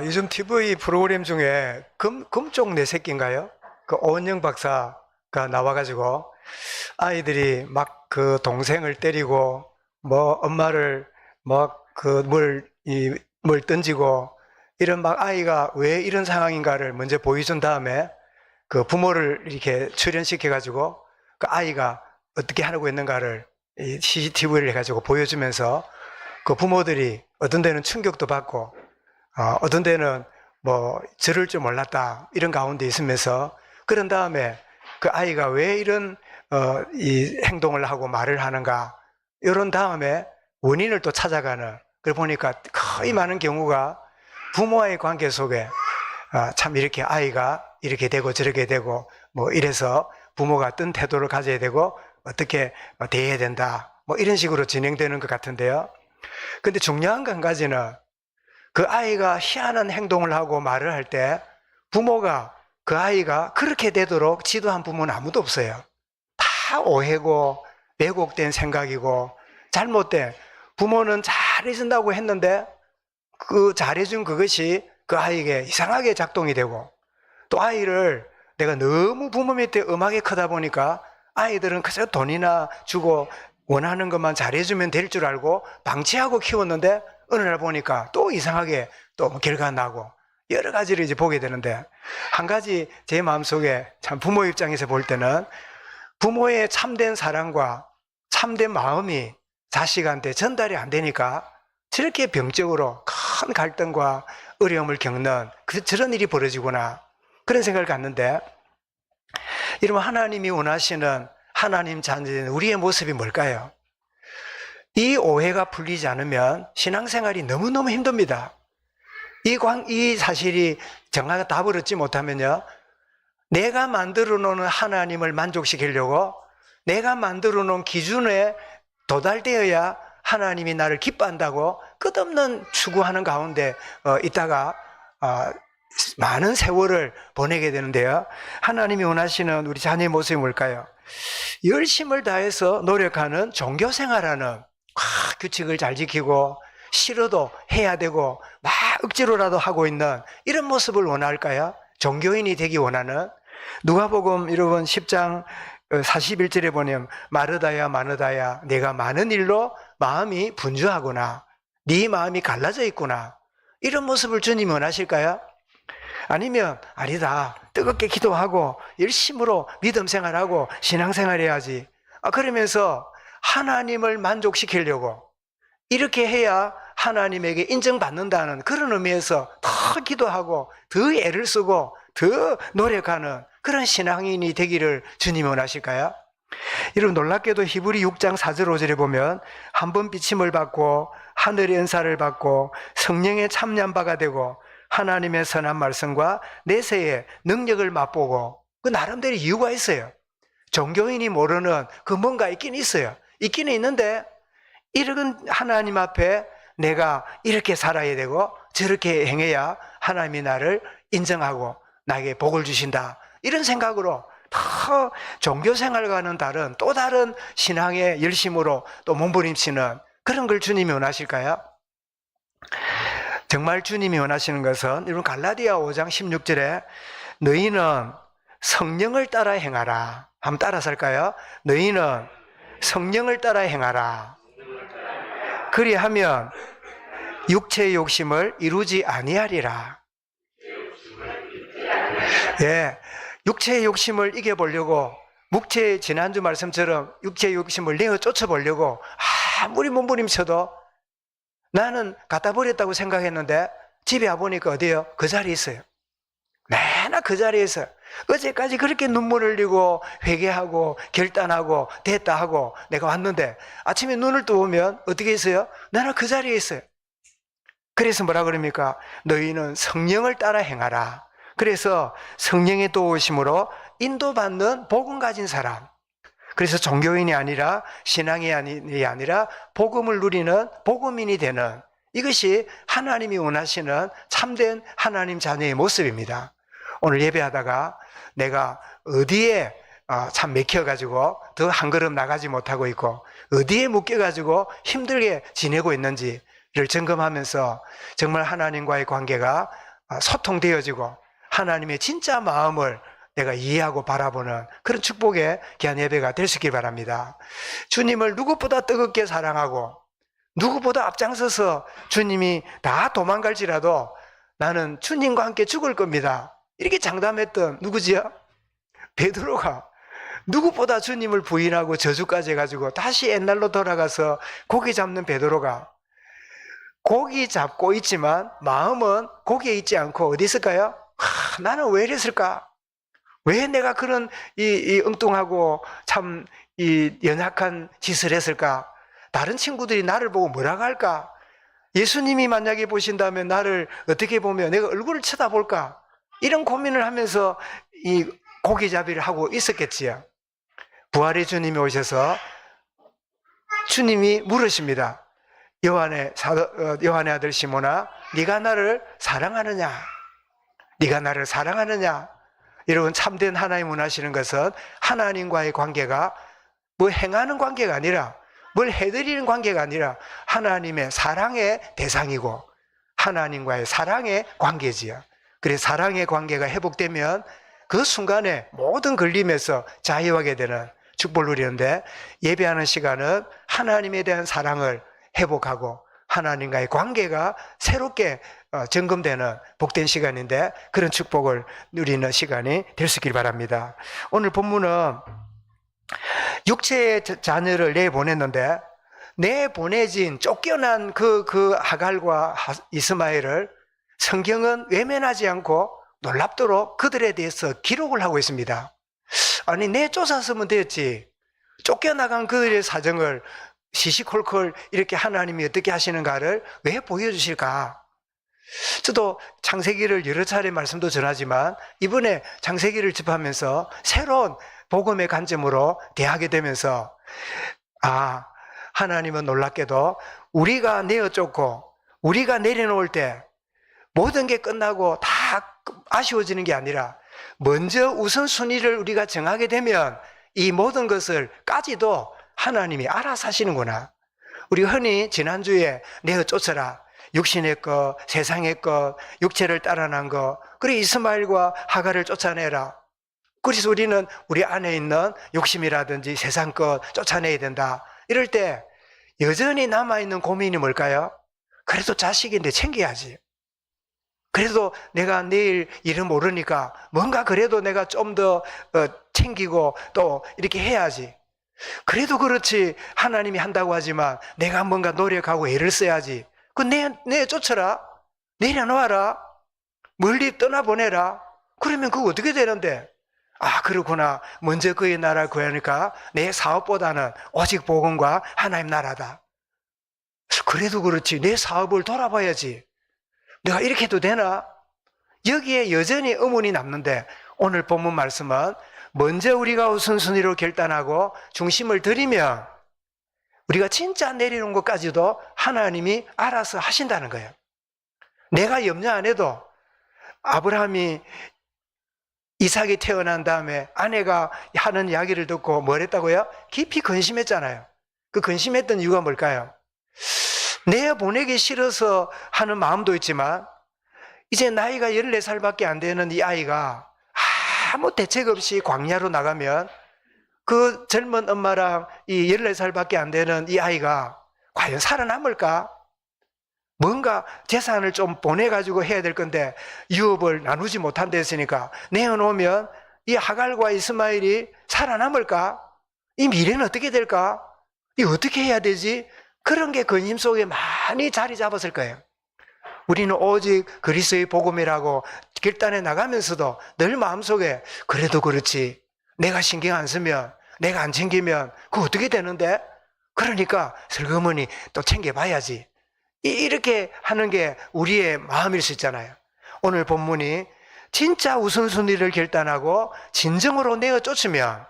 요즘 TV 프로그램 중에 금쪽 내 새끼인가요? 그 오은영 박사가 나와가지고 아이들이 막 그 동생을 때리고 뭐 엄마를 막 뭘 던지고 이런 막 아이가 왜 이런 상황인가를 먼저 보여준 다음에 그 부모를 이렇게 출연시켜가지고 그 아이가 어떻게 하고 있는가를 이 CCTV를 해가지고 보여주면서 그 부모들이 어떤 데는 충격도 받고 어떤 데는 뭐 저럴 줄 몰랐다 이런 가운데 있으면서 그런 다음에 그 아이가 왜 이런 이 행동을 하고 말을 하는가 이런 다음에 원인을 또 찾아가는 그걸 보니까 거의 많은 경우가 부모와의 관계 속에 참 이렇게 아이가 이렇게 되고 저렇게 되고 뭐 이래서 부모가 어떤 태도를 가져야 되고 어떻게 대해야 된다 뭐 이런 식으로 진행되는 것 같은데요. 근데 중요한 건 한 가지는 그 아이가 희한한 행동을 하고 말을 할 때 부모가 그 아이가 그렇게 되도록 지도한 부모는 아무도 없어요. 다 오해고 왜곡된 생각이고 잘못된 부모는 잘해준다고 했는데 그 잘해준 그것이 그 아이에게 이상하게 작동이 되고 또 아이를 내가 너무 부모 밑에 엄하게 크다 보니까 아이들은 그저 돈이나 주고 원하는 것만 잘해주면 될 줄 알고 방치하고 키웠는데 어느 날 보니까 또 이상하게 또 결과가 나고 여러 가지를 이제 보게 되는데 한 가지 제 마음속에 참 부모 입장에서 볼 때는 부모의 참된 사랑과 참된 마음이 자식한테 전달이 안 되니까 저렇게 병적으로 큰 갈등과 어려움을 겪는 저런 일이 벌어지구나 그런 생각을 갖는데 이러면 하나님이 원하시는 하나님 자녀인 우리의 모습이 뭘까요? 이 오해가 풀리지 않으면 신앙생활이 너무너무 힘듭니다. 이 사실이 정확하게 답을 얻지 못하면요, 내가 만들어 놓은 하나님을 만족시키려고 내가 만들어 놓은 기준에 도달되어야 하나님이 나를 기뻐한다고 끝없는 추구하는 가운데 있다가 많은 세월을 보내게 되는데요. 하나님이 원하시는 우리 자녀의 모습이 뭘까요? 열심을 다해서 노력하는 종교생활하는 규칙을 잘 지키고 싫어도 해야 되고 막 억지로라도 하고 있는 이런 모습을 원할까요? 종교인이 되기 원하는 누가복음 여러분 10장 41절에 보면 마르다야 마르다야 내가 많은 일로 마음이 분주하구나 네 마음이 갈라져 있구나 이런 모습을 주님이 원하실까요? 아니면 아니다 뜨겁게 기도하고 열심으로 믿음 생활하고 신앙생활 해야지 그러면서 하나님을 만족시키려고 이렇게 해야 하나님에게 인정받는다는 그런 의미에서 더 기도하고 더 애를 쓰고 더 노력하는 그런 신앙인이 되기를 주님이 원하실까요? 여러분 놀랍게도 히브리 6장 4절 5절에 보면 한 번 비침을 받고 하늘의 은사를 받고 성령의 참여한 바가 되고 하나님의 선한 말씀과 내세의 능력을 맛보고 그 나름대로 이유가 있어요. 종교인이 모르는 그 뭔가 있긴 있어요. 있기는 있는데 이런 하나님 앞에 내가 이렇게 살아야 되고 저렇게 행해야 하나님이 나를 인정하고 나에게 복을 주신다 이런 생각으로 더 종교생활과는 다른 또 다른 신앙의 열심으로 또 몸부림치는 그런 걸 주님이 원하실까요? 정말 주님이 원하시는 것은 여러분 갈라디아 5장 16절에 너희는 성령을 따라 행하라 한번 따라서 할까요? 너희는 성령을 따라 행하라 그리하면 육체의 욕심을 이루지 아니하리라. 예, 육체의 욕심을 이겨보려고 묵체의 지난주 말씀처럼 육체의 욕심을 내어 쫓아보려고 아무리 몸부림쳐도 나는 갖다 버렸다고 생각했는데 집에 와보니까 어디요? 그 자리에 있어요. 맨날 그 자리에서 어제까지 그렇게 눈물을 흘리고 회개하고 결단하고 됐다 하고 내가 왔는데 아침에 눈을 떠보면 어떻게 있어요? 나는 그 자리에 있어요. 그래서 뭐라 그럽니까? 너희는 성령을 따라 행하라. 그래서 성령의 도우심으로 인도받는 복음 가진 사람, 그래서 종교인이 아니라 신앙이 아니라 복음을 누리는 복음인이 되는 이것이 하나님이 원하시는 참된 하나님 자녀의 모습입니다. 오늘 예배하다가 내가 어디에 참 맥혀가지고 더 한 걸음 나가지 못하고 있고 어디에 묶여가지고 힘들게 지내고 있는지 점검하면서 정말 하나님과의 관계가 소통되어지고 하나님의 진짜 마음을 내가 이해하고 바라보는 그런 축복의 귀한 예배가 될 수 있길 바랍니다. 주님을 누구보다 뜨겁게 사랑하고 누구보다 앞장서서 주님이 다 도망갈지라도 나는 주님과 함께 죽을 겁니다, 이렇게 장담했던 누구지요? 베드로가 누구보다 주님을 부인하고 저주까지 해가지고 다시 옛날로 돌아가서 고기 잡는 베드로가 고기 잡고 있지만 마음은 고기에 있지 않고 어디 있을까요? 나는 왜 이랬을까? 왜 내가 그런 이 엉뚱하고 참 이 연약한 짓을 했을까? 다른 친구들이 나를 보고 뭐라고 할까? 예수님이 만약에 보신다면 나를 어떻게 보며 내가 얼굴을 쳐다볼까? 이런 고민을 하면서 이 고기잡이를 하고 있었겠지요. 부활의 주님이 오셔서 주님이 물으십니다. 요한의 아들 시몬아, 네가 나를 사랑하느냐? 네가 나를 사랑하느냐? 여러분, 참된 하나님 원하시는 것은 하나님과의 관계가 뭐 행하는 관계가 아니라 뭘 해드리는 관계가 아니라 하나님의 사랑의 대상이고 하나님과의 사랑의 관계지요. 그래서 사랑의 관계가 회복되면 그 순간에 모든 걸림에서 자유하게 되는 축복을 누리는데, 예배하는 시간은 하나님에 대한 사랑을 회복하고 하나님과의 관계가 새롭게 점검되는 복된 시간인데, 그런 축복을 누리는 시간이 될 수 있길 바랍니다. 오늘 본문은 육체의 자녀를 내보냈는데 내보내진 쫓겨난 그 하갈과 이스마엘을 성경은 외면하지 않고 놀랍도록 그들에 대해서 기록을 하고 있습니다. 아니, 내쫓았으면 되었지, 쫓겨나간 그들의 사정을 시시콜콜 이렇게 하나님이 어떻게 하시는가를 왜 보여주실까? 저도 창세기를 여러 차례 말씀도 전하지만 이번에 창세기를 접하면서 새로운 복음의 관점으로 대하게 되면서, 하나님은 놀랍게도 우리가 내어쫓고 우리가 내려놓을 때 모든 게 끝나고 다 아쉬워지는 게 아니라 먼저 우선순위를 우리가 정하게 되면 이 모든 것을까지도 하나님이 알아서 하시는구나. 우리 흔히 지난주에 내어쫓아라, 육신의 것, 세상의 것, 육체를 따라난 것, 그리고 이스마엘과 하갈을 쫓아내라. 그래서 우리는 우리 안에 있는 욕심이라든지 세상 것 쫓아내야 된다. 이럴 때 여전히 남아있는 고민이 뭘까요? 그래도 자식인데 챙겨야지. 그래도 내가 내일 일을 모르니까 뭔가 그래도 내가 좀 더 챙기고 또 이렇게 해야지. 그래도 그렇지, 하나님이 한다고 하지만 내가 뭔가 노력하고 애를 써야지. 내쫓아라, 내려놓아라, 멀리 떠나보내라. 그러면 그거 어떻게 되는데? 그렇구나, 먼저 그의 나라를 구하니까 내 사업보다는 오직 복음과 하나님 나라다. 그래도 그렇지, 내 사업을 돌아봐야지. 내가 이렇게 해도 되나? 여기에 여전히 의문이 남는데, 오늘 본문 말씀은 먼저 우리가 우선순위로 결단하고 중심을 들이면 우리가 진짜 내리는 것까지도 하나님이 알아서 하신다는 거예요. 내가 염려 안 해도 아브라함이 이삭이 태어난 다음에 아내가 하는 이야기를 듣고 뭘 했다고요? 깊이 근심했잖아요. 그 근심했던 이유가 뭘까요? 내보내기 싫어서 하는 마음도 있지만 이제 나이가 14살밖에 안 되는 이 아이가 아무 대책 없이 광야로 나가면 그 젊은 엄마랑 이 14살밖에 안 되는 이 아이가 과연 살아남을까? 뭔가 재산을 좀 보내가지고 해야 될 건데 유업을 나누지 못한다 했으니까 내어놓으면 이 하갈과 이스마엘이 살아남을까? 이 미래는 어떻게 될까? 이 어떻게 해야 되지? 그런 게 근심 속에 많이 자리 잡았을 거예요. 우리는 오직 그리스도의 복음이라고 결단해 나가면서도 늘 마음속에 그래도 그렇지, 내가 신경 안 쓰면, 내가 안 챙기면 그거 어떻게 되는데? 그러니까 슬그머니 또 챙겨봐야지. 이렇게 하는 게 우리의 마음일 수 있잖아요. 오늘 본문이 진짜 우선순위를 결단하고 진정으로 내어쫓으면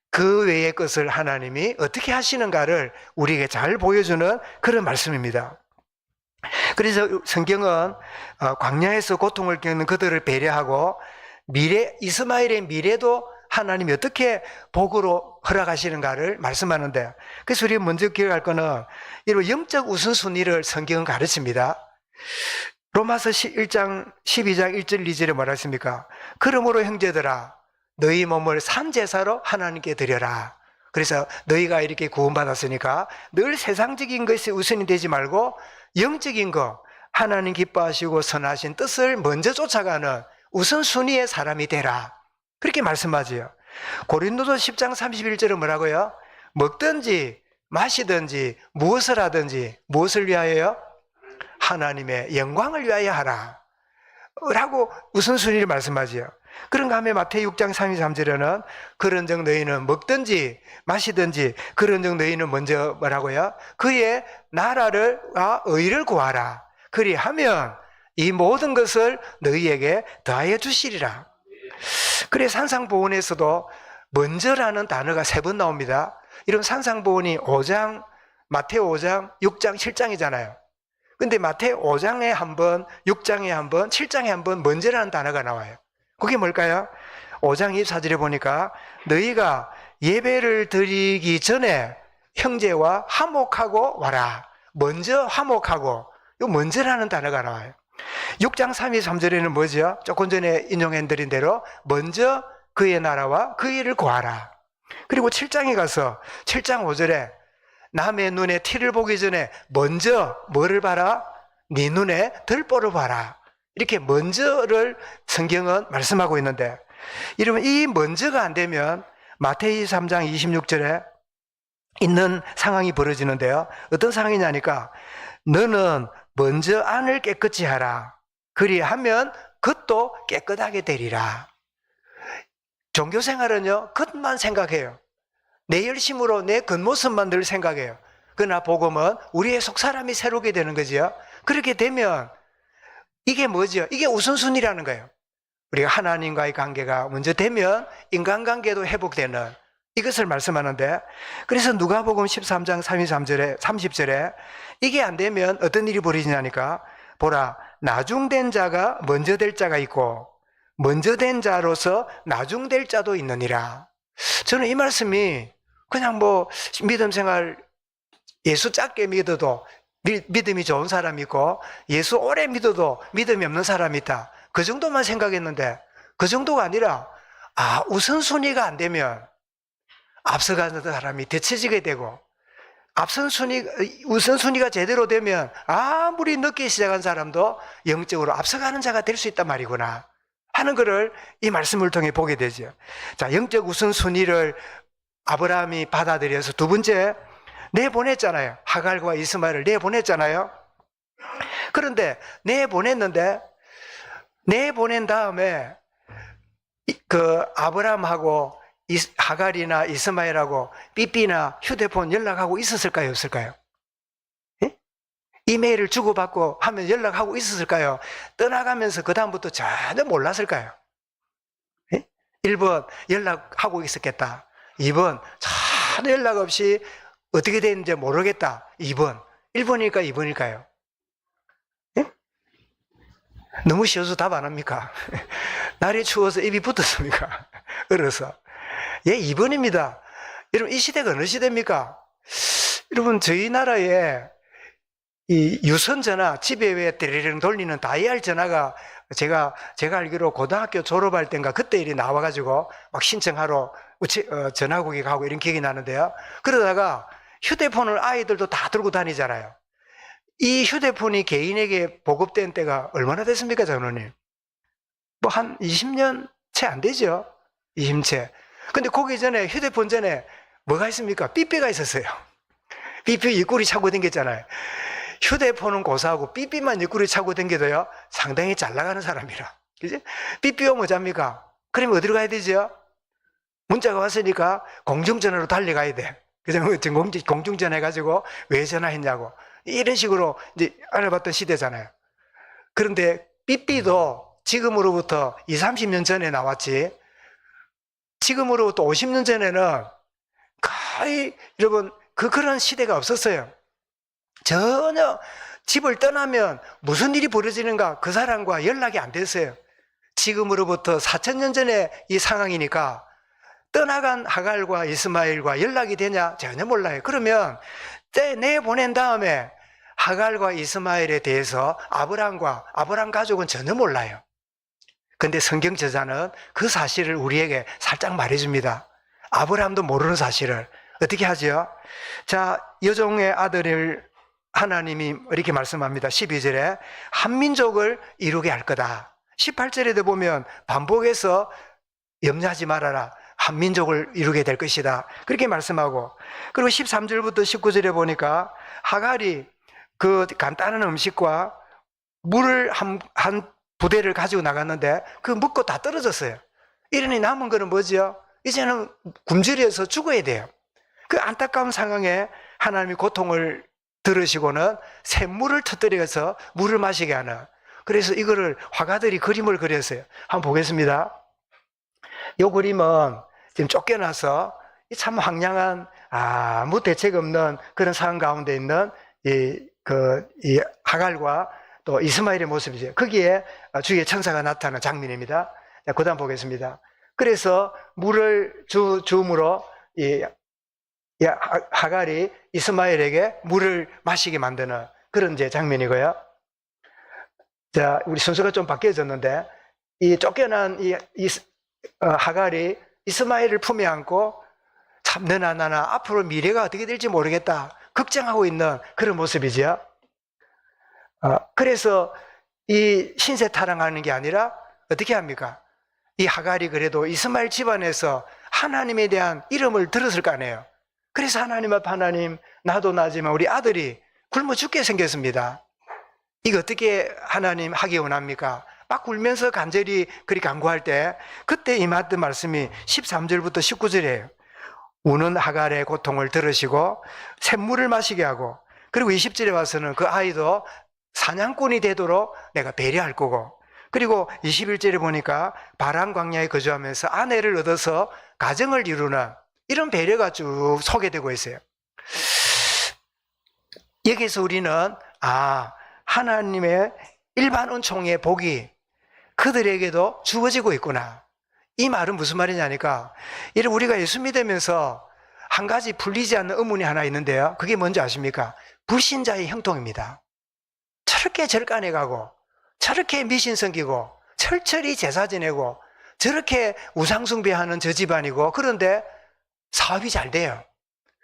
그 외의 것을 하나님이 어떻게 하시는가를 우리에게 잘 보여주는 그런 말씀입니다. 그래서 성경은 광야에서 고통을 겪는 그들을 배려하고 이스마엘의 미래도 하나님이 어떻게 복으로 허락하시는가를 말씀하는데, 그래서 우리가 먼저 기억할 거는 이런 영적 우선순위를 성경은 가르칩니다. 로마서 1장 12장 1절 2절에 뭐라 했습니까? 그러므로 형제들아 너희 몸을 산제사로 하나님께 드려라. 그래서 너희가 이렇게 구원받았으니까 늘 세상적인 것이 우선이 되지 말고 영적인 거, 하나님 기뻐하시고 선하신 뜻을 먼저 쫓아가는 우선순위의 사람이 되라. 그렇게 말씀하지요. 고린도서 10장 31절은 뭐라고요? 먹든지 마시든지 무엇을 하든지 무엇을 위하여요? 하나님의 영광을 위하여 하라 라고 우선순위를 말씀하지요. 그런가 하면 마태복음 6장 33절에는 그런즉 너희는 먹든지 마시든지 그런즉 너희는 먼저 뭐라고요? 그의 나라를 의를 구하라. 그리하면 이 모든 것을 너희에게 더하여 주시리라. 그래서 산상보훈에서도 먼저라는 단어가 3번 나옵니다. 이런 산상보훈이 5장, 마태오 5장, 6장, 7장이잖아요. 근데 마태오 5장에 한 번, 6장에 한 번, 7장에 한 번 먼저라는 단어가 나와요. 그게 뭘까요? 5장 24절에 보니까 너희가 예배를 드리기 전에 형제와 화목하고 와라. 먼저 화목하고, 이 먼저라는 단어가 나와요. 6장 3, 2, 3절에는 뭐죠? 조금 전에 인용해드린 대로 먼저 그의 나라와 그 일을 구하라. 그리고 7장에 가서 7장 5절에 남의 눈에 티를 보기 전에 먼저 뭐를 봐라? 네 눈에 들보를 봐라. 이렇게 먼저를 성경은 말씀하고 있는데, 이러면 이 먼저가 안 되면 마태이 3장 26절에 있는 상황이 벌어지는데요. 어떤 상황이냐니까 너는 먼저 안을 깨끗이 하라. 그리하면 겉도 깨끗하게 되리라. 종교생활은요, 겉만 생각해요. 내 열심으로 내 겉모습만 늘 생각해요. 그러나 복음은 우리의 속사람이 새롭게 되는 거지요. 그렇게 되면 이게 뭐죠? 이게 우선순위라는 거예요. 우리가 하나님과의 관계가 먼저 되면 인간관계도 회복되는 이것을 말씀하는데, 그래서 누가복음 13장 33절에 30절에 이게 안 되면 어떤 일이 벌어지냐니까 보라 나중된 자가 먼저 될 자가 있고 먼저 된 자로서 나중될 자도 있느니라. 저는 이 말씀이 그냥 뭐 믿음 생활 예수 작게 믿어도 믿음이 좋은 사람이 있고 예수 오래 믿어도 믿음이 없는 사람이 있다. 그 정도만 생각했는데 그 정도가 아니라 우선순위가 안 되면 앞서가는 사람이 뒤처지게 되고 우선순위가 제대로 되면 아무리 늦게 시작한 사람도 영적으로 앞서가는 자가 될 수 있단 말이구나 하는 것을 이 말씀을 통해 보게 되죠. 자, 영적 우선순위를 아브라함이 받아들여서 두 번째 내보냈잖아요. 하갈과 이스마엘을 내보냈잖아요. 그런데 내보낸 다음에 그 아브라함하고 하갈이나 이스마엘하고 삐삐나 휴대폰 연락하고 있었을까요? 없을까요? 예? 이메일을 주고받고 하면 연락하고 있었을까요? 떠나가면서 그 다음부터 전혀 몰랐을까요? 예? 1번 연락하고 있었겠다. 2번 전혀 연락 없이 어떻게 됐는지 모르겠다. 2번 1번일까 2번일까요? 예? 너무 쉬워서 답 안 합니까? 날이 추워서 입이 붙었습니까? 얼어서. 예, 2번입니다. 여러분, 이 시대가 어느 시대입니까? 여러분, 저희 나라에 이 유선전화, 집에 왜 데리링 돌리는 다이얼 전화가 제가 알기로 고등학교 졸업할 때인가 그때 일이 나와가지고 막 신청하러 전화국에 가고 이런 기억이 나는데요. 그러다가 휴대폰을 아이들도 다 들고 다니잖아요. 이 휴대폰이 개인에게 보급된 때가 얼마나 됐습니까, 장로님? 뭐 한 20년 채 안 되죠? 20채. 근데 거기 전에 휴대폰 전에 뭐가 있습니까? 삐삐가 있었어요. 삐삐 입구리 차고 댕겼잖아요. 휴대폰은 고사하고 삐삐만 입구리 차고 댕겨도요 상당히 잘 나가는 사람이라. 그지? 삐삐 오면 뭐합니까? 그러면 어디로 가야 되죠? 문자가 왔으니까 공중전화로 달려가야 돼. 그죠? 공중전화 해가지고 왜 전화했냐고 이런 식으로 이제 알아봤던 시대잖아요. 그런데 삐삐도 지금으로부터 20, 30년 전에 나왔지, 지금으로부터 50년 전에는 거의 여러분 그런 시대가 없었어요. 전혀 집을 떠나면 무슨 일이 벌어지는가 그 사람과 연락이 안 됐어요. 지금으로부터 4,000년 전에 이 상황이니까 떠나간 하갈과 이스마엘과 연락이 되냐? 전혀 몰라요. 그러면 내보낸 다음에 하갈과 이스마엘에 대해서 아브람 가족은 전혀 몰라요. 근데 성경 저자는 그 사실을 우리에게 살짝 말해줍니다. 아브람도 모르는 사실을. 어떻게 하죠? 자, 여종의 아들을 하나님이 이렇게 말씀합니다. 12절에 한 민족을 이루게 할 거다. 18절에도 보면 반복해서 염려하지 말아라. 한 민족을 이루게 될 것이다. 그렇게 말씀하고, 그리고 13절부터 19절에 보니까 하갈이 그 간단한 음식과 물을 한 부대를 가지고 나갔는데 그 먹고 다 떨어졌어요. 이러니 남은 거는 뭐죠? 이제는 굶주려서 죽어야 돼요. 그 안타까운 상황에 하나님이 고통을 들으시고는 샘물을 터뜨려서 물을 마시게 하는, 그래서 이거를 화가들이 그림을 그렸어요. 한번 보겠습니다. 이 그림은 지금 쫓겨나서 참 황량한 아무 대책 없는 그런 상황 가운데 있는 이 하갈과 또 이스마엘의 모습이죠. 거기에 주의 천사가 나타나는 장면입니다. 자, 그 다음 보겠습니다. 그래서 물을 주음으로 하갈이 이스마엘에게 물을 마시게 만드는 그런 이제 장면이고요. 자, 우리 순서가 좀 바뀌어졌는데, 이 쫓겨난 하갈이 이스마엘을 품에 안고 참 너나 나나 앞으로 미래가 어떻게 될지 모르겠다 걱정하고 있는 그런 모습이죠. 그래서 이 신세 타령하는 게 아니라 어떻게 합니까? 이 하갈이 그래도 이스마엘 집안에서 하나님에 대한 이름을 들었을 거 아니에요. 그래서 하나님 앞, 하나님, 나도 나지만 우리 아들이 굶어 죽게 생겼습니다. 이거 어떻게 하나님 하기 원합니까? 막 울면서 간절히 그리 간구할 때 그때 임했던 말씀이 13절부터 19절이에요. 우는 하갈의 고통을 들으시고 샘물을 마시게 하고, 그리고 20절에 와서는 그 아이도 사냥꾼이 되도록 내가 배려할 거고, 그리고 21절에 보니까 바람 광야에 거주하면서 아내를 얻어서 가정을 이루는 이런 배려가 쭉 소개되고 있어요. 여기서 우리는 하나님의 일반 은총의 복이 그들에게도 주어지고 있구나. 이 말은 무슨 말이냐니까, 이런 우리가 예수 믿으면서 한 가지 풀리지 않는 의문이 하나 있는데요. 그게 뭔지 아십니까? 불신자의 형통입니다. 저렇게 절간해 가고, 저렇게 미신 섬기고, 철저히 제사 지내고, 저렇게 우상숭배하는 저 집안이고, 그런데 사업이 잘 돼요.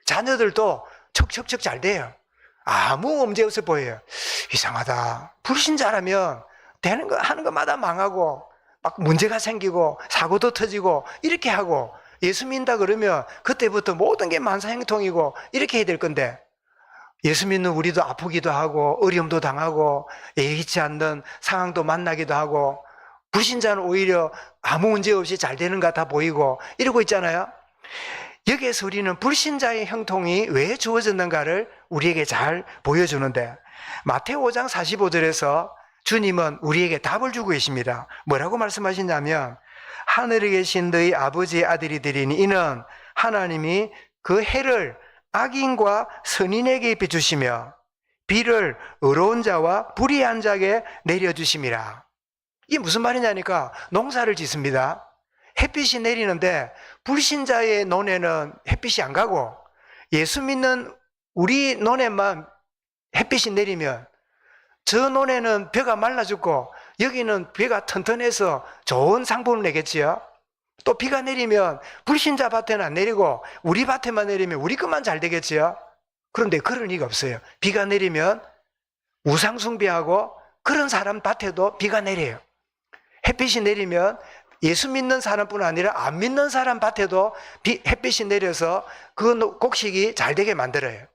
자녀들도 척척척 잘 돼요. 아무 문제 없어 보여요. 이상하다. 불신자라면 되는 거 하는 것마다 망하고 막 문제가 생기고 사고도 터지고 이렇게 하고, 예수 믿는다 그러면 그때부터 모든 게 만사형통이고 이렇게 해야 될 건데, 예수 믿는 우리도 아프기도 하고 어려움도 당하고 예기치 않는 상황도 만나기도 하고, 불신자는 오히려 아무 문제 없이 잘 되는 것 같아 보이고 이러고 있잖아요. 여기에서 우리는 불신자의 형통이 왜 주어졌는가를 우리에게 잘 보여주는데, 마태오 5장 45절에서 주님은 우리에게 답을 주고 계십니다. 뭐라고 말씀하시냐면, 하늘에 계신 너희 아버지의 아들이 되리니 이는 하나님이 그 해를 악인과 선인에게 비추시며 비를 의로운 자와 불의한 자에게 내려주심이라. 이게 무슨 말이냐니까, 농사를 짓습니다. 햇빛이 내리는데 불신자의 논에는 햇빛이 안 가고, 예수 믿는 우리 논에만 햇빛이 내리면 저 논에는 벼가 말라 죽고 여기는 벼가 튼튼해서 좋은 상품을 내겠지요. 또 비가 내리면 불신자 밭에는 안 내리고 우리 밭에만 내리면 우리 것만 잘 되겠지요. 그런데 그럴 리가 없어요. 비가 내리면 우상숭배하고 그런 사람 밭에도 비가 내려요. 햇빛이 내리면 예수 믿는 사람뿐 아니라 안 믿는 사람 밭에도 햇빛이 내려서 그 곡식이 잘 되게 만들어요.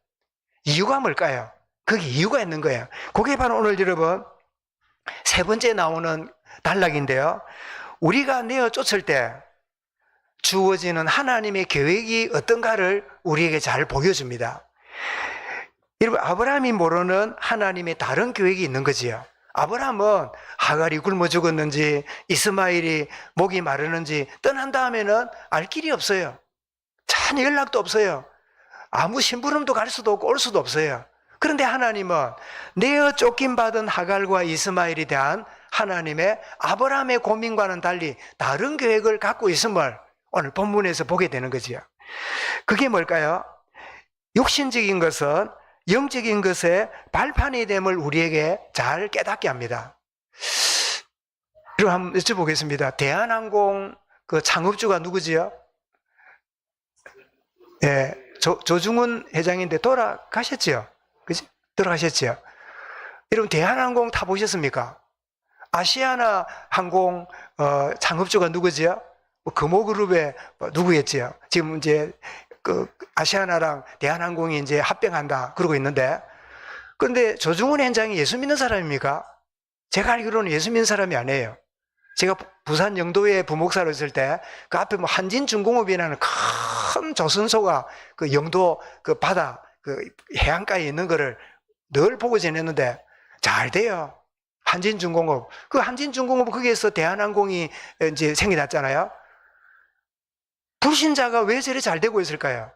이유가 뭘까요? 거기 이유가 있는 거예요. 그게 바로 오늘 여러분 세 번째 나오는 단락인데요. 우리가 내어 쫓을 때 주어지는 하나님의 계획이 어떤가를 우리에게 잘 보여줍니다. 여러분, 아브라함이 모르는 하나님의 다른 계획이 있는 거지요. 아브라함은 하갈이 굶어 죽었는지 이스마엘이 목이 마르는지 떠난 다음에는 알 길이 없어요. 참 연락도 없어요. 아무 심부름도 갈 수도 없고 올 수도 없어요. 그런데 하나님은 내어 쫓김받은 하갈과 이스마엘에 대한 하나님의 아브라함의 고민과는 달리 다른 계획을 갖고 있음을 오늘 본문에서 보게 되는 거지요. 그게 뭘까요? 육신적인 것은 영적인 것의 발판이 됨을 우리에게 잘 깨닫게 합니다. 그럼 한번 여쭤보겠습니다. 대한항공 그 창업주가 누구지요? 예, 조중훈 회장인데 돌아가셨지요? 그지? 돌아가셨지요? 여러분, 대한항공 타보셨습니까? 아시아나 항공 창업주가 누구지요? 금호그룹의 누구였지요? 지금 이제 그 아시아나랑 대한항공이 이제 합병한다 그러고 있는데, 그런데 조중훈 회장이 예수 믿는 사람입니까? 제가 알기로는 예수 믿는 사람이 아니에요. 제가 부산 영도에 부목사로 있을 때 그 앞에 뭐 한진중공업이라는 큰 조선소가 그 영도 그 바다 그 해안가에 있는 거를 늘 보고 지냈는데 잘 돼요. 한진중공업. 그 한진중공업 거기에서 대한항공이 이제 생겨났잖아요. 불신자가 왜 저리 잘 되고 있을까요?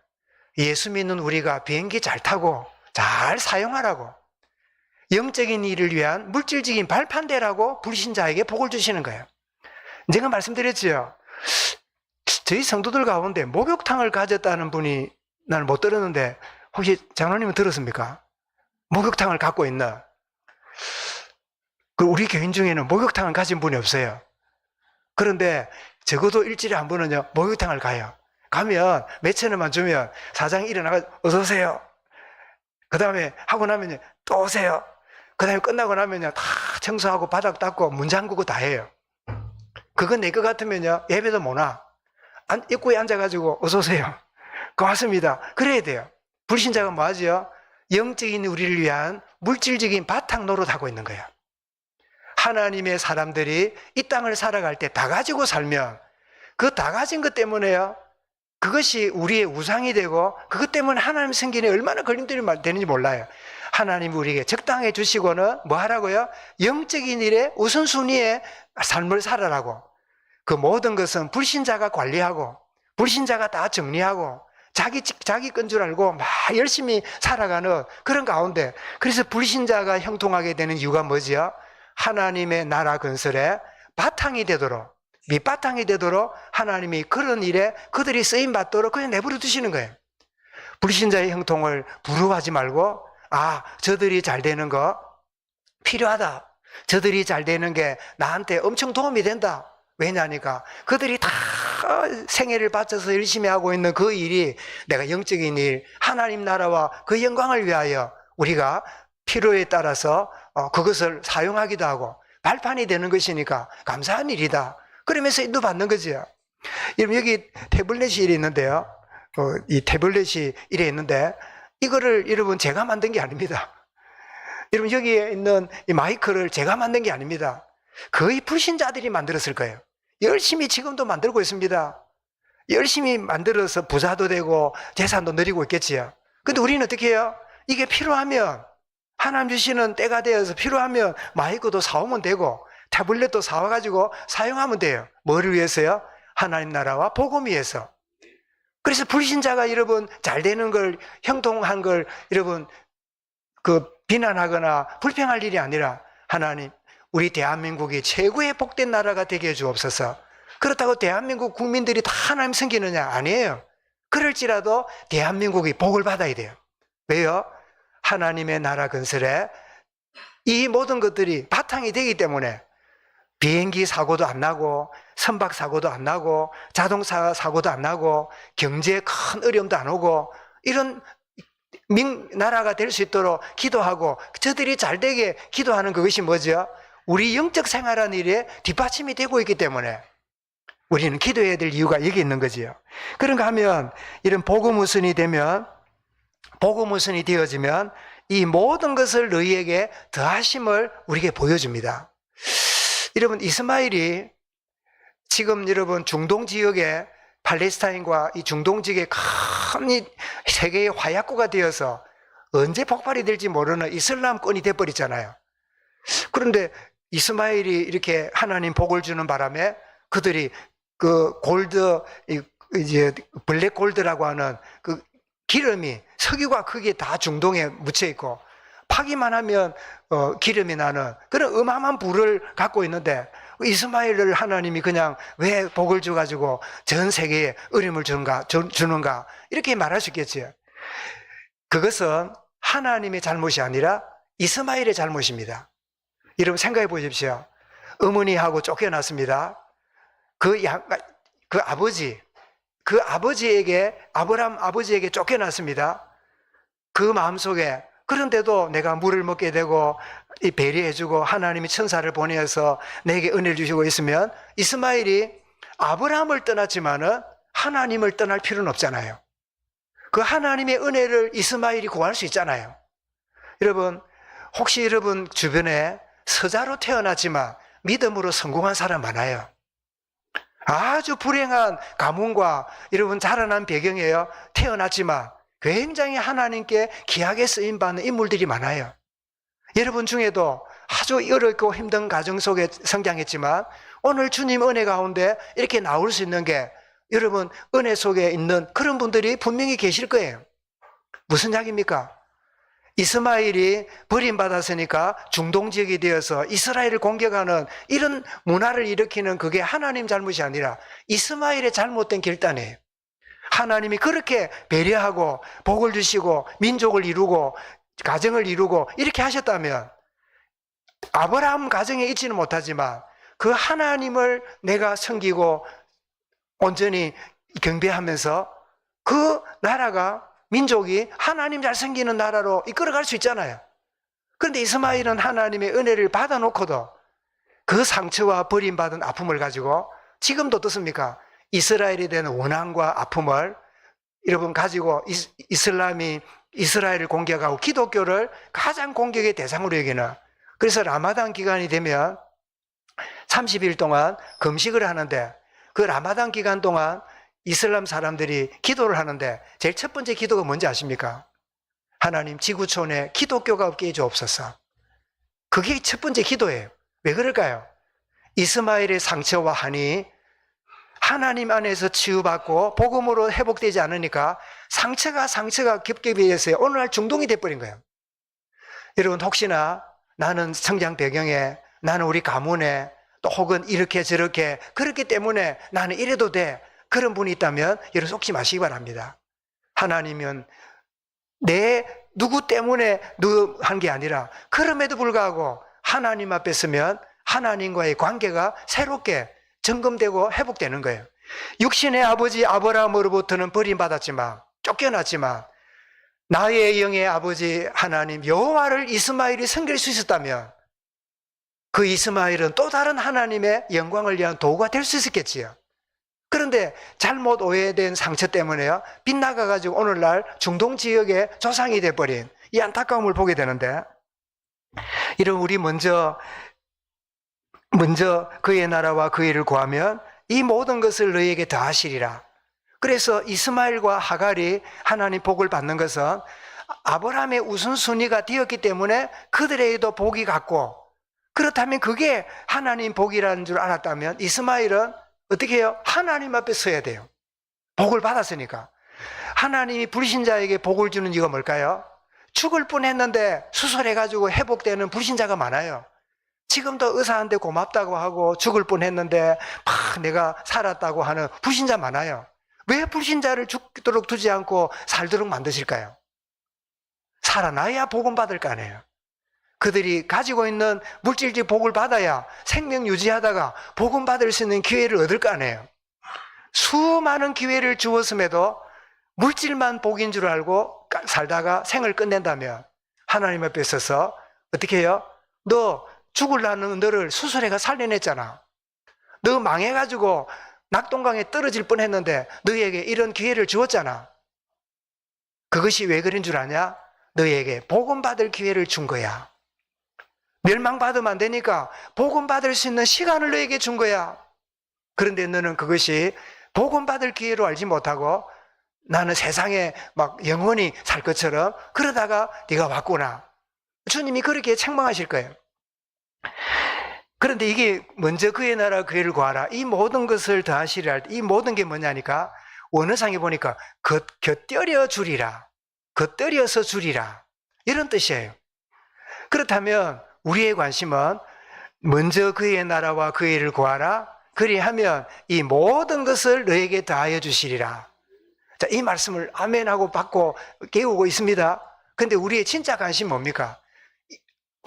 예수 믿는 우리가 비행기 잘 타고 잘 사용하라고, 영적인 일을 위한 물질적인 발판대라고 불신자에게 복을 주시는 거예요. 제가 말씀드렸지요. 저희 성도들 가운데 목욕탕을 가졌다는 분이 나는 못 들었는데 혹시 장로님은 들었습니까? 목욕탕을 갖고 있나? 그 우리 교인 중에는 목욕탕을 가진 분이 없어요. 그런데 적어도 일주일에 한 번은요 목욕탕을 가요. 가면 몇천 원만 주면 사장이 일어나가 어서 오세요. 그 다음에 하고 나면 또 오세요. 그 다음에 끝나고 나면요 다 청소하고 바닥 닦고 문 잠그고 다 해요. 그건 내 것 같으면요 예배도 못 와. 입구에 앉아가지고 어서 오세요. 고맙습니다. 그래야 돼요. 불신자가 뭐 하죠? 영적인 우리를 위한 물질적인 바탕 노릇하고 있는 거예요. 하나님의 사람들이 이 땅을 살아갈 때 다 가지고 살면 그 다 가진 것 때문에요, 그것이 우리의 우상이 되고 그것 때문에 하나님 생기는 얼마나 걸림돌이 되는지 몰라요. 하나님 우리에게 적당해 주시고는 뭐 하라고요? 영적인 일에 우선순위의 삶을 살아라고. 그 모든 것은 불신자가 관리하고 불신자가 다 정리하고 자기 건 줄 알고 막 열심히 살아가는 그런 가운데, 그래서 불신자가 형통하게 되는 이유가 뭐지요? 하나님의 나라 건설에 바탕이 되도록, 밑바탕이 되도록 하나님이 그런 일에 그들이 쓰임 받도록 그냥 내버려 두시는 거예요. 불신자의 형통을 부러워하지 말고, 아, 저들이 잘 되는 거 필요하다, 저들이 잘 되는 게 나한테 엄청 도움이 된다. 왜냐니까 그들이 다 생애를 바쳐서 열심히 하고 있는 그 일이 내가 영적인 일, 하나님 나라와 그 영광을 위하여 우리가 필요에 따라서 그것을 사용하기도 하고 발판이 되는 것이니까 감사한 일이다. 그러면서 인도받는 거죠. 여러분, 여기 태블릿이 이래 있는데요. 이 태블릿이 이래 있는데 이거를 여러분 제가 만든 게 아닙니다. 여러분, 여기에 있는 이 마이크를 제가 만든 게 아닙니다. 거의 불신자들이 만들었을 거예요. 열심히 지금도 만들고 있습니다. 열심히 만들어서 부자도 되고 재산도 늘리고 있겠지요. 근데 우리는 어떻게 해요? 이게 필요하면, 하나님 주시는 때가 되어서 필요하면 마이크도 사오면 되고 태블릿도 사와가지고 사용하면 돼요. 뭐를 위해서요? 하나님 나라와 복음 위해서. 그래서 불신자가 여러분 잘 되는 걸, 형통한 걸 여러분 그 비난하거나 불평할 일이 아니라, 하나님 우리 대한민국이 최고의 복된 나라가 되게 해 주옵소서. 그렇다고 대한민국 국민들이 다 하나님 섬기느냐? 아니에요. 그럴지라도 대한민국이 복을 받아야 돼요. 왜요? 하나님의 나라 건설에 이 모든 것들이 바탕이 되기 때문에 비행기 사고도 안 나고 선박 사고도 안 나고 자동차 사고도 안 나고 경제에 큰 어려움도 안 오고, 이런 나라가 될 수 있도록 기도하고 저들이 잘 되게 기도하는 그것이 뭐죠? 우리 영적 생활하는 일에 뒷받침이 되고 있기 때문에 우리는 기도해야 될 이유가 여기 있는 거지요. 그런가 하면 이런 복음 우선이 되면, 복음 우선이 되어지면 이 모든 것을 너희에게 더하심을 우리에게 보여줍니다. 여러분, 이스마일이 지금 여러분 중동 지역에 팔레스타인과 이 중동 지역에 큰 세계의 화약고가 되어서 언제 폭발이 될지 모르는 이슬람권이 돼버리잖아요. 그런데 이스마일이 이렇게 하나님 복을 주는 바람에 그들이 그 골드, 이제 블랙 골드라고 하는 그 기름이, 석유가 크게 다 중동에 묻혀 있고 파기만 하면 기름이 나는 그런 어마어마한 불을 갖고 있는데 이스마엘을 하나님이 그냥 왜 복을 줘가지고 전 세계에 어림을 주는가 이렇게 말할 수 있겠지요. 그것은 하나님의 잘못이 아니라 이스마엘의 잘못입니다. 여러분 생각해 보십시오. 어머니하고 쫓겨났습니다. 그 아버지에게, 아브람 아버지에게 쫓겨났습니다. 그 마음속에, 그런데도 내가 물을 먹게 되고 배려해주고 하나님이 천사를 보내어서 내게 은혜를 주시고 있으면 이스마엘이 아브라함을 떠났지만은 하나님을 떠날 필요는 없잖아요. 그 하나님의 은혜를 이스마엘이 구할 수 있잖아요. 여러분, 혹시 여러분 주변에 서자로 태어났지만 믿음으로 성공한 사람 많아요. 아주 불행한 가문과 여러분 자라난 배경이에요. 태어났지만 굉장히 하나님께 귀하게 쓰임받는 인물들이 많아요. 여러분 중에도 아주 어렵고 힘든 가정 속에 성장했지만 오늘 주님 은혜 가운데 이렇게 나올 수 있는 게 여러분 은혜 속에 있는 그런 분들이 분명히 계실 거예요. 무슨 이야기입니까? 이스마엘이 버림받았으니까 중동지역이 되어서 이스라엘을 공격하는 이런 문화를 일으키는 그게 하나님 잘못이 아니라 이스마엘의 잘못된 결단이에요. 하나님이 그렇게 배려하고 복을 주시고 민족을 이루고 가정을 이루고 이렇게 하셨다면 아브라함 가정에 있지는 못하지만 그 하나님을 내가 섬기고 온전히 경배하면서 그 나라가 민족이 하나님 잘 섬기는 나라로 이끌어갈 수 있잖아요. 그런데 이스마엘은 하나님의 은혜를 받아놓고도 그 상처와 버림받은 아픔을 가지고 지금도 어떻습니까? 이스라엘에 대한 원한과 아픔을 여러분 가지고 이슬람이 이스라엘을 공격하고 기독교를 가장 공격의 대상으로 여기는, 그래서 라마단 기간이 되면 30일 동안 금식을 하는데 그 라마단 기간 동안 이슬람 사람들이 기도를 하는데 제일 첫 번째 기도가 뭔지 아십니까? 하나님 지구촌에 기독교가 없게 해주옵소서. 그게 첫 번째 기도예요. 왜 그럴까요? 이스마엘의 상처와 한이 하나님 안에서 치유받고 복음으로 회복되지 않으니까 상처가 겹겹해서 오늘날 중동이 돼버린 거예요. 여러분 혹시나 나는 성장 배경에, 나는 우리 가문에, 또 혹은 이렇게 저렇게 그렇기 때문에 나는 이래도 돼, 그런 분이 있다면 여러분 속지 마시기 바랍니다. 하나님은 누구 때문에 한 게 아니라 그럼에도 불구하고 하나님 앞에 서면 하나님과의 관계가 새롭게 점검되고 회복되는 거예요. 육신의 아버지 아브라함으로부터는 버림받았지만 쫓겨났지만 나의 영의 아버지 하나님 여호와를 이스마엘이 섬길 수 있었다면 그 이스마엘은 또 다른 하나님의 영광을 위한 도구가 될 수 있었겠지요. 그런데 잘못 오해된 상처 때문에요 빗나가가지고 오늘날 중동 지역의 조상이 돼버린 이 안타까움을 보게 되는데, 이런 우리 먼저 그의 나라와 그 일을 구하면 이 모든 것을 너희에게 더하시리라. 그래서 이스마엘과 하갈이 하나님 복을 받는 것은 아브라함의 우선순위가 되었기 때문에 그들에게도 복이 갔고, 그렇다면 그게 하나님 복이라는 줄 알았다면 이스마엘은 어떻게 해요? 하나님 앞에 서야 돼요. 복을 받았으니까. 하나님이 불신자에게 복을 주는 이유가 뭘까요? 죽을 뻔했는데 수술해가지고 회복되는 불신자가 많아요. 지금도 의사한테 고맙다고 하고 죽을 뻔했는데 막 내가 살았다고 하는 불신자 많아요. 왜 불신자를 죽도록 두지 않고 살도록 만드실까요? 살아나야 복음 받을 거 아니에요. 그들이 가지고 있는 물질적 복을 받아야 생명 유지하다가 복음 받을 수 있는 기회를 얻을 거 아니에요. 수많은 기회를 주었음에도 물질만 복인 줄 알고 살다가 생을 끝낸다면 하나님 앞에 서서 어떻게 해요? 너 죽으려는 너를 수술해가 살려냈잖아. 너 망해가지고 낙동강에 떨어질 뻔했는데 너희에게 이런 기회를 주었잖아. 그것이 왜 그런 줄 아냐? 너희에게 복음 받을 기회를 준 거야. 멸망받으면 안 되니까 복음 받을 수 있는 시간을 너에게 준 거야. 그런데 너는 그것이 복음 받을 기회로 알지 못하고 나는 세상에 막 영원히 살 것처럼 그러다가 네가 왔구나. 주님이 그렇게 책망하실 거예요. 그런데 이게 먼저 그의 나라 그의 를 구하라, 이 모든 것을 더하시리라 할 때 이 모든 게 뭐냐니까 원어상에 보니까 곁들여 주리라, 곁들여서 주리라 이런 뜻이에요. 그렇다면 우리의 관심은 먼저 그의 나라와 그의 일을 구하라. 그리하면 이 모든 것을 너에게 더하여 주시리라. 자, 이 말씀을 아멘하고 받고 깨우고 있습니다. 근데 우리의 진짜 관심 뭡니까?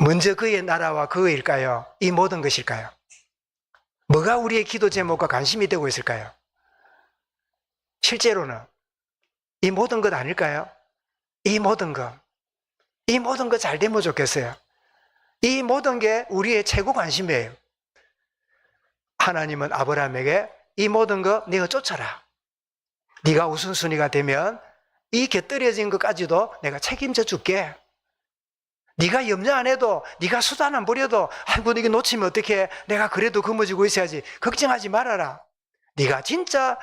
먼저 그의 나라와 그의 일까요? 이 모든 것일까요? 뭐가 우리의 기도 제목과 관심이 되고 있을까요? 실제로는 이 모든 것 아닐까요? 이 모든 것 잘 되면 좋겠어요. 이 모든 게 우리의 최고 관심이에요. 하나님은 아브라함에게 이 모든 거 네가 쫓아라. 네가 우선순위가 되면 이 곁들여진 것까지도 내가 책임져 줄게. 네가 염려 안 해도, 네가 수단 안 부려도, 아이고 이게 놓치면 어떡해, 내가 그래도 거머쥐고 있어야지, 걱정하지 말아라. 네가 진짜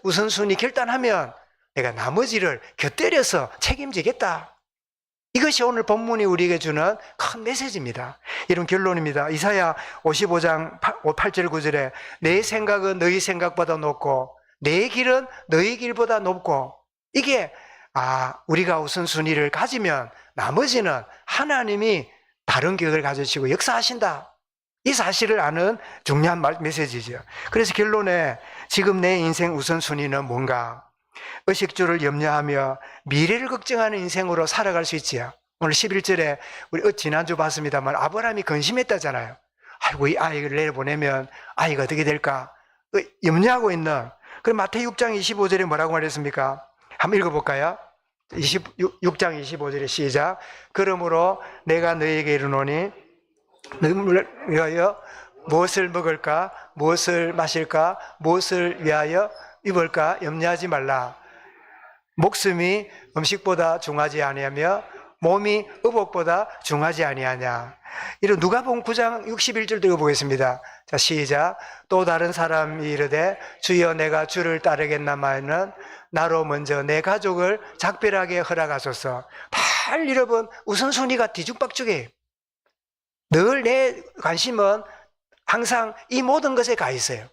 우선순위 결단하면 내가 나머지를 곁들여서 책임지겠다. 이것이 오늘 본문이 우리에게 주는 큰 메시지입니다. 이런 결론입니다. 이사야 55장 8절 9절에 내 생각은 너희 생각보다 높고 내 길은 너희 길보다 높고, 이게 우리가 우선순위를 가지면 나머지는 하나님이 다른 계획을 가지시고 역사하신다. 이 사실을 아는 중요한 메시지죠. 그래서 결론에 지금 내 인생 우선순위는 뭔가? 의식주를 염려하며 미래를 걱정하는 인생으로 살아갈 수 있지요. 오늘 11절에 우리 지난주 봤습니다만 아브라함이 근심했다잖아요. 아이고 이 아이를 내보내면 아이가 어떻게 될까? 염려하고 있는. 그럼 마태복음 6장 25절에 뭐라고 말했습니까? 한번 읽어볼까요? 6장 25절에 시작. 그러므로 내가 너희에게 이르노니 너희를 위하여 무엇을 먹을까? 무엇을 마실까? 무엇을 위하여 입을까? 염려하지 말라. 목숨이 음식보다 중하지 아니하며 몸이 의복보다 중하지 아니하냐. 이런 누가복음 9장 61절 읽어보겠습니다. 자, 시작. 또 다른 사람이 이르되 주여 내가 주를 따르겠나마는 나로 먼저 내 가족을 작별하게 허락하소서. 여러분 우선순위가 뒤죽박죽이에요. 늘 내 관심은 항상 이 모든 것에 가 있어요.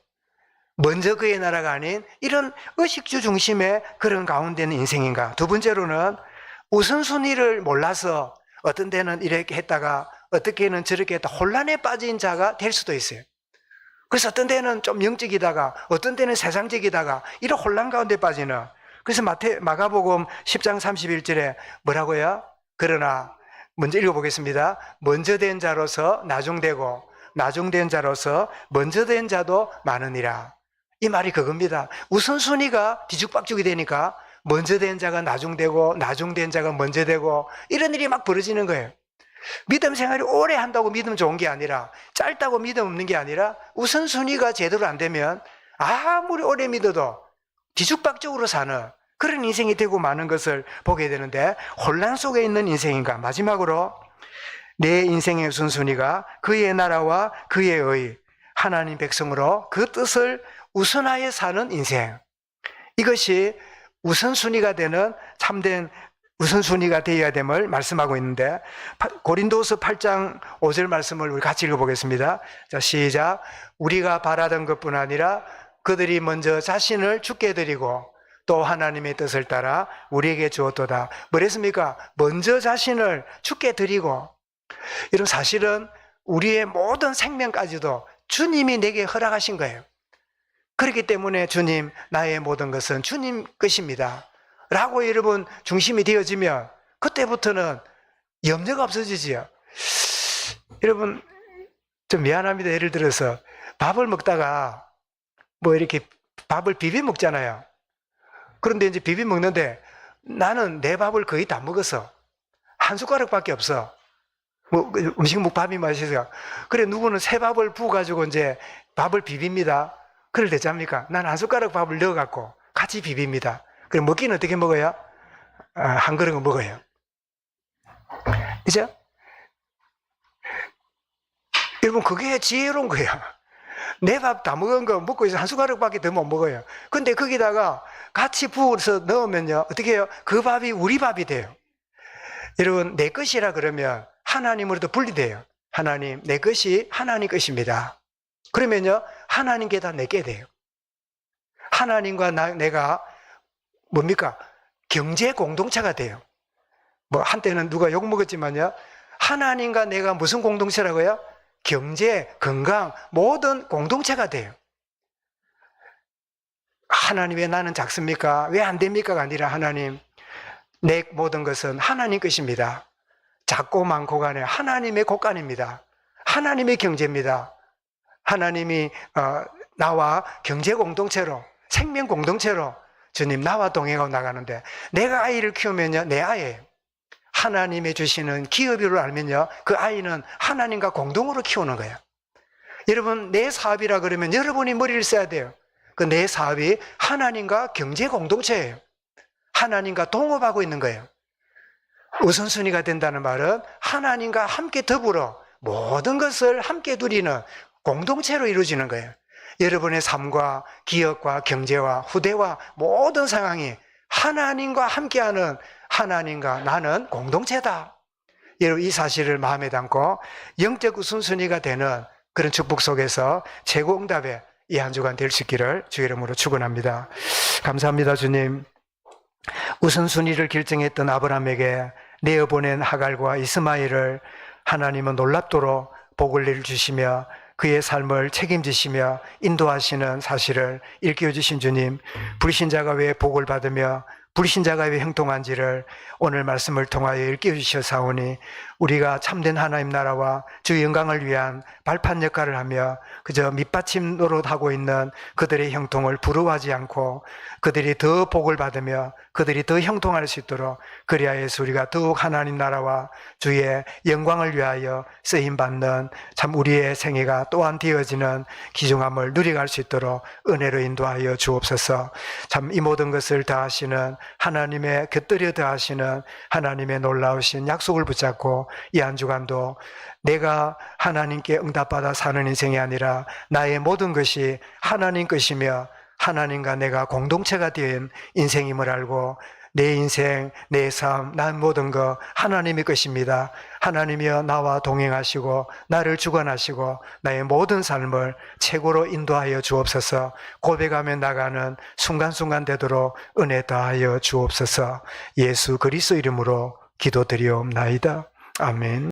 먼저 그의 나라가 아닌 이런 의식주 중심의 그런 가운데는 인생인가. 두 번째로는 우선순위를 몰라서 어떤 데는 이렇게 했다가 어떻게는 저렇게 했다 혼란에 빠진 자가 될 수도 있어요. 그래서 어떤 데는 좀 영적이다가 어떤 데는 세상적이다가 이런 혼란 가운데 빠지는. 그래서 마가복음 10장 31절에 뭐라고요? 그러나 먼저 읽어보겠습니다. 먼저 된 자로서 나중되고 나중된 자로서 먼저 된 자도 많으니라. 이 말이 그겁니다. 우선순위가 뒤죽박죽이 되니까 먼저 된 자가 나중되고 나중된 자가 먼저 되고 이런 일이 막 벌어지는 거예요. 믿음 생활이 오래 한다고 믿음 좋은 게 아니라, 짧다고 믿음 없는 게 아니라 우선순위가 제대로 안 되면 아무리 오래 믿어도 뒤죽박죽으로 사는 그런 인생이 되고 마는 것을 보게 되는데, 혼란 속에 있는 인생인가. 마지막으로 내 인생의 우선순위가 그의 나라와 그의 의, 하나님 백성으로 그 뜻을 우선하여 사는 인생, 이것이 우선순위가 되는 참된 우선순위가 되어야 됨을 말씀하고 있는데, 고린도서 8장 5절 말씀을 우리 같이 읽어보겠습니다. 자, 시작. 우리가 바라던 것뿐 아니라 그들이 먼저 자신을 주께 드리고 또 하나님의 뜻을 따라 우리에게 주었도다. 뭐랬습니까? 먼저 자신을 주께 드리고. 이런 사실은 우리의 모든 생명까지도 주님이 내게 허락하신 거예요. 그렇기 때문에 주님, 나의 모든 것은 주님 것입니다 라고 여러분 중심이 되어지면 그때부터는 염려가 없어지지요. 여러분 좀 미안합니다. 예를 들어서 밥을 먹다가 뭐 이렇게 밥을 비벼 먹잖아요. 그런데 이제 비벼 먹는데 나는 내 밥을 거의 다 먹었어. 한 숟가락밖에 없어. 뭐 음식 밥이 맛있어요. 그래 누구는 새 밥을 부어가지고 이제 밥을 비빕니다. 그럴 때 잡니까? 난 한 숟가락 밥을 넣어갖고 같이 비빕니다. 그래 먹기는 어떻게 먹어요? 한 그릇은 먹어요. 그죠? 여러분 그게 지혜로운 거예요. 내 밥 다 먹은 거 먹고 있어 한 숟가락밖에 더 못 먹어요. 근데 거기다가 같이 부어서 넣으면요 어떻게 해요? 그 밥이 우리 밥이 돼요. 여러분 내 것이라 그러면 하나님으로도 분리돼요. 하나님, 내 것이 하나님 것입니다. 그러면요 하나님께 다 내게 돼요. 하나님과 내가 뭡니까? 경제 공동체가 돼요. 뭐 한때는 누가 욕 먹었지만요, 하나님과 내가 무슨 공동체라고요? 경제, 건강, 모든 공동체가 돼요. 하나님 왜 나는 작습니까? 왜 안 됩니까가 아니라 하나님, 내 모든 것은 하나님 것입니다. 작고 많고 간에 하나님의 곳간입니다. 하나님의 경제입니다. 하나님이 나와 경제 공동체로, 생명 공동체로 주님 나와 동행하고 나가는데, 내가 아이를 키우면요 내 아이예요. 하나님이 주시는 기업을 알면요 그 아이는 하나님과 공동으로 키우는 거예요. 여러분, 내 사업이라 그러면 여러분이 머리를 써야 돼요. 그 내 사업이 하나님과 경제 공동체예요. 하나님과 동업하고 있는 거예요. 우선순위가 된다는 말은 하나님과 함께 더불어 모든 것을 함께 누리는 공동체로 이루어지는 거예요. 여러분의 삶과 기업과 경제와 후대와 모든 상황이 하나님과 함께하는, 하나님과 나는 공동체다. 여러분, 이 사실을 마음에 담고 영적 우선순위가 되는 그런 축복 속에서 최고 응답의 이 한 주간 될 수 있기를 주의 이름으로 축원합니다. 감사합니다. 주님, 우선순위를 결정했던 아브라함에게 내어보낸 하갈과 이스마엘을 하나님은 놀랍도록 복을 내주시며 그의 삶을 책임지시며 인도하시는 사실을 일깨워주신 주님, 불신자가 왜 복을 받으며 불신자가 왜 형통한지를 오늘 말씀을 통하여 일깨워주셔사오니, 우리가 참된 하나님 나라와 주 영광을 위한 발판 역할을 하며 그저 밑받침 노릇하고 있는 그들의 형통을 부러워하지 않고 그들이 더 복을 받으며 그들이 더 형통할 수 있도록, 그리하여서 우리가 더욱 하나님 나라와 주의 영광을 위하여 쓰임받는 참 우리의 생애가 또한 되어지는 귀중함을 누려갈 수 있도록 은혜로 인도하여 주옵소서. 참 이 모든 것을 다하시는 하나님의, 곁들여 다하시는 하나님의 놀라우신 약속을 붙잡고 이 한 주간도 내가 하나님께 응답받아 사는 인생이 아니라 나의 모든 것이 하나님 것이며 하나님과 내가 공동체가 된 인생임을 알고, 내 인생, 내 삶, 난 모든 것 하나님의 것입니다. 하나님이여 나와 동행하시고 나를 주관하시고 나의 모든 삶을 최고로 인도하여 주옵소서. 고백하며 나가는 순간순간 되도록 은혜 다하여 주옵소서. 예수 그리스도 이름으로 기도드리옵나이다. 아멘.